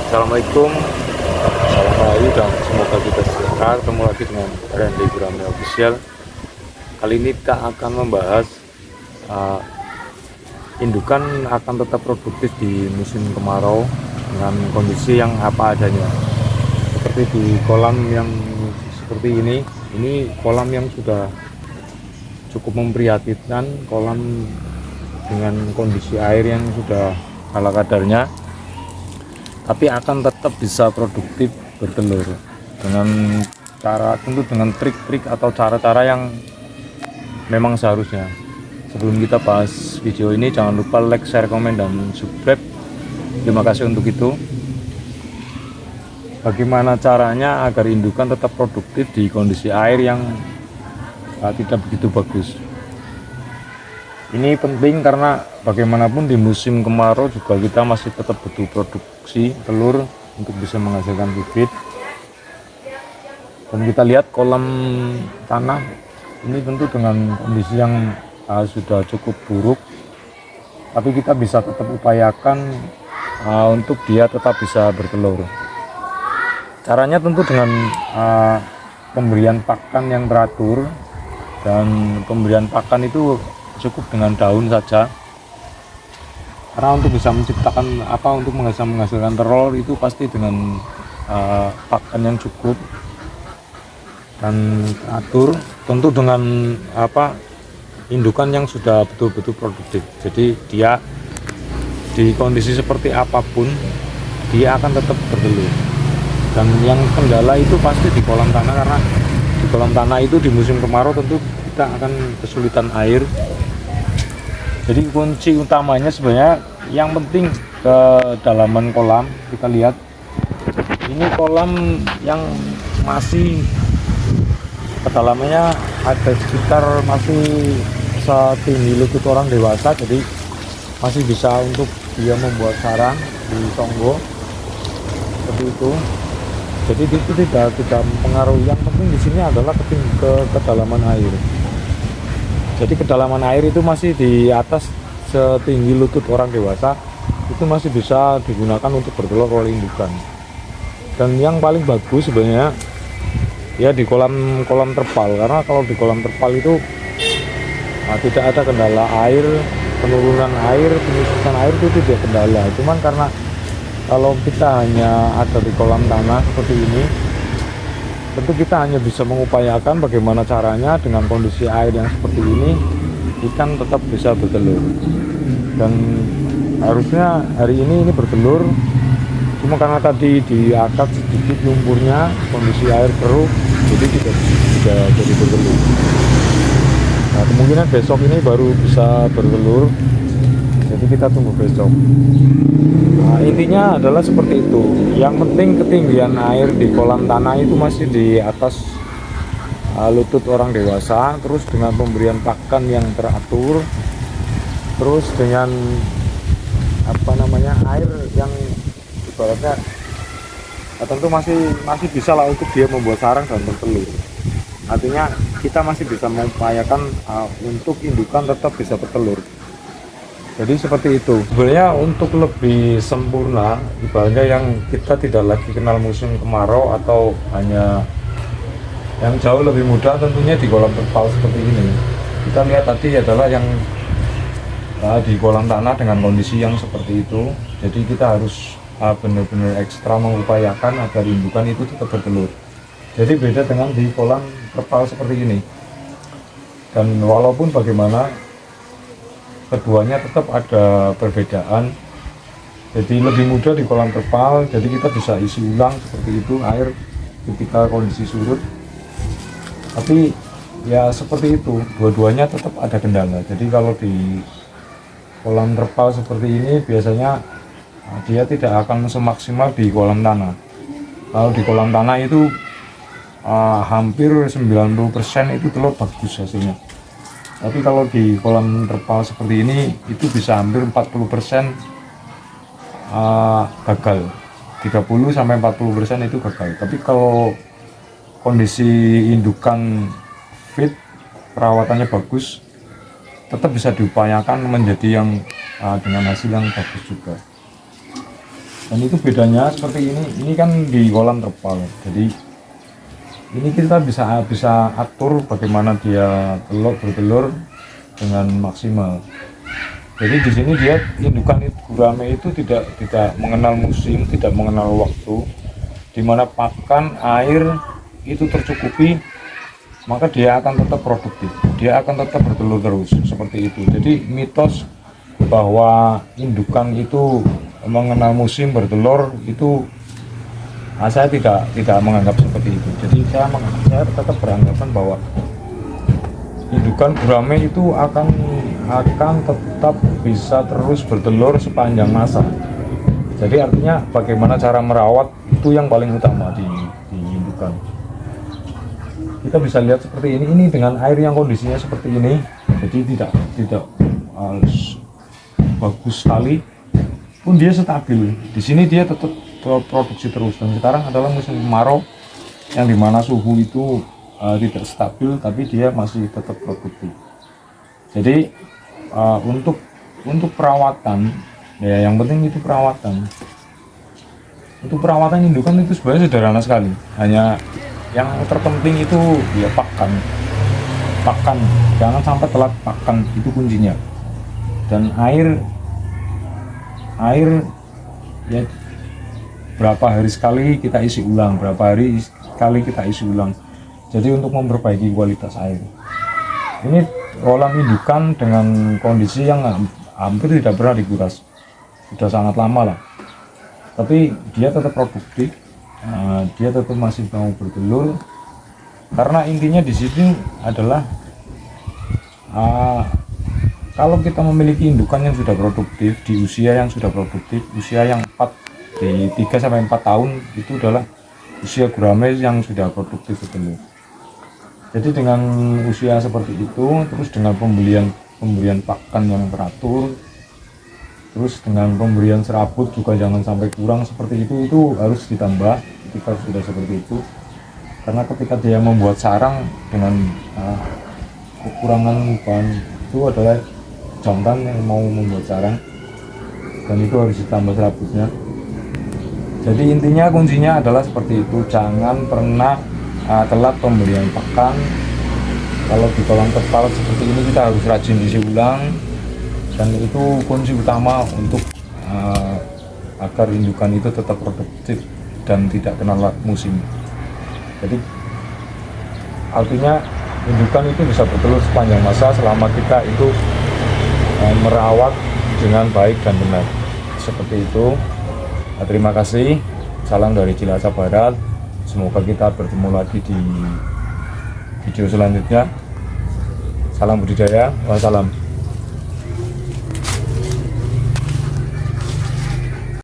Assalamualaikum, salam rahayu dan semoga kita sejahtera. Ketemu lagi dengan Randy Gurame Official. Kali ini kita akan membahas uh, indukan akan tetap produktif di musim kemarau dengan kondisi yang apa adanya. Seperti di kolam yang seperti ini kolam yang sudah cukup memprihatinkan, kolam dengan kondisi air yang sudah ala kadarnya, tapi akan tetap bisa produktif bertelur dengan cara, tentu dengan trik-trik atau cara-cara yang memang seharusnya. Sebelum kita bahas video ini, jangan lupa like, share, komen, dan subscribe. Terima kasih untuk itu. Bagaimana caranya agar indukan tetap produktif di kondisi air yang tidak begitu bagus? Ini penting karena bagaimanapun di musim kemarau juga kita masih tetap butuh produksi telur untuk bisa menghasilkan bibit. Dan kita lihat kolam tanah ini tentu dengan kondisi yang sudah cukup buruk, tapi kita bisa tetap upayakan untuk dia tetap bisa bertelur. Caranya tentu dengan pemberian pakan yang teratur, dan pemberian pakan itu cukup dengan daun saja, karena untuk bisa menciptakan untuk menghasilkan telur itu pasti dengan pakan yang cukup dan atur, tentu dengan indukan yang sudah betul-betul produktif. Jadi dia di kondisi seperti apapun dia akan tetap bertelur. Dan yang kendala itu pasti di kolam tanah, karena di kolam tanah itu di musim kemarau tentu kita akan kesulitan air. Jadi kunci utamanya sebenarnya yang penting kedalaman kolam. Kita lihat ini kolam yang masih kedalamannya ada sekitar masih setinggi lutut orang dewasa, jadi masih bisa untuk dia membuat sarang di tonggo seperti itu. Jadi itu tidak mempengaruhi. Yang penting di sini adalah kedalaman air. Jadi kedalaman air itu masih di atas setinggi lutut orang dewasa, itu masih bisa digunakan untuk bertelur oleh indukan. Dan yang paling bagus sebenarnya ya di kolam terpal, karena kalau di kolam terpal itu tidak ada kendala air, penurunan air, penyusutan air itu tidak kendala. Cuman karena kalau kita hanya ada di kolam tanah seperti ini, tentu kita hanya bisa mengupayakan bagaimana caranya dengan kondisi air yang seperti ini ikan tetap bisa bertelur. Dan harusnya hari ini bertelur, cuma karena tadi diangkat sedikit lumpurnya, kondisi air keruh, jadi tidak jadi bertelur. Nah, kemungkinan besok ini baru bisa bertelur, jadi kita tunggu besok. Nah, intinya adalah seperti itu. Yang penting ketinggian air di kolam tanah itu masih di atas lutut orang dewasa, terus dengan pemberian pakan yang teratur, terus dengan air yang ibaratnya tentu masih bisa lah untuk dia membuat sarang dan bertelur. Artinya kita masih bisa mengupayakan untuk indukan tetap bisa bertelur. Jadi seperti itu. Sebenarnya untuk lebih sempurna, ibaratnya yang kita tidak lagi kenal musim kemarau atau hanya yang jauh lebih mudah, tentunya di kolam terpal seperti ini. Kita lihat tadi adalah yang di kolam tanah dengan kondisi yang seperti itu. Jadi kita harus benar-benar ekstra mengupayakan agar indukan itu tetap bertelur. Jadi beda dengan di kolam terpal seperti ini. Dan walaupun bagaimana, keduanya tetap ada perbedaan. Jadi lebih mudah di kolam terpal, jadi kita bisa isi ulang seperti itu air ketika kondisi surut. Tapi ya seperti itu, dua-duanya tetap ada kendala. Jadi kalau di kolam terpal seperti ini biasanya dia tidak akan semaksimal di kolam tanah. Kalau di kolam tanah itu hampir 90% itu telur bagus hasilnya. Tapi kalau di kolam terpal seperti ini itu bisa hampir 40% gagal, 30-40% itu gagal. Tapi kalau kondisi indukan fit, perawatannya bagus, tetap bisa diupayakan menjadi yang dengan hasil yang bagus juga. Dan itu bedanya seperti ini kan di kolam terpal, jadi ini kita bisa atur bagaimana dia bertelur dengan maksimal. Jadi di sini dia indukan gurame itu tidak mengenal musim, tidak mengenal waktu, dimana pakan air itu tercukupi, maka dia akan tetap produktif, dia akan tetap bertelur terus seperti itu. Jadi mitos bahwa indukan itu mengenal musim bertelur itu saya tidak menganggap seperti itu. Jadi saya tetap beranggapan bahwa indukan gurame itu akan tetap bisa terus bertelur sepanjang masa. Jadi artinya bagaimana cara merawat itu yang paling utama di indukan. Kita bisa lihat seperti ini dengan air yang kondisinya seperti ini, jadi tidak bagus sekali, pun dia stabil. Di sini dia tetap produksi terus. Dan sekarang adalah musim kemarau yang dimana suhu itu tidak stabil, tapi dia masih tetap produktif. Jadi untuk perawatan, ya yang penting itu perawatan. Untuk perawatan indukan itu sebenarnya sederhana sekali. Hanya yang terpenting itu ya pakan, jangan sampai telat pakan, itu kuncinya. Dan air ya berapa hari sekali kita isi ulang, jadi untuk memperbaiki kualitas air. Ini kolam indukan dengan kondisi yang hampir tidak pernah dikuras, sudah sangat lama lah, tapi dia tetap produktif, dia tetap masih mau bertelur, karena intinya di sini adalah kalau kita memiliki indukan yang sudah produktif di usia yang sudah produktif, usia yang 3-4 tahun, itu adalah usia gurame yang sudah produktif bertelur. Jadi dengan usia seperti itu, terus dengan pemberian pakan yang teratur, terus dengan pemberian serabut juga jangan sampai kurang seperti itu harus ditambah ketika sudah seperti itu. Karena ketika dia membuat sarang dengan kekurangan bahan itu adalah jantan yang mau membuat sarang, dan itu harus ditambah serabutnya. Jadi intinya kuncinya adalah seperti itu, jangan pernah telat pemberian pakan. Kalau di kolam terpal seperti ini kita harus rajin isi ulang, dan itu kunci utama untuk agar indukan itu tetap produktif dan tidak kena musim. Jadi artinya indukan itu bisa bertelur sepanjang masa selama kita itu merawat dengan baik dan benar, seperti itu. Terima kasih, salam dari Cilacap Barat, semoga kita bertemu lagi di video selanjutnya. Salam budidaya, wassalam.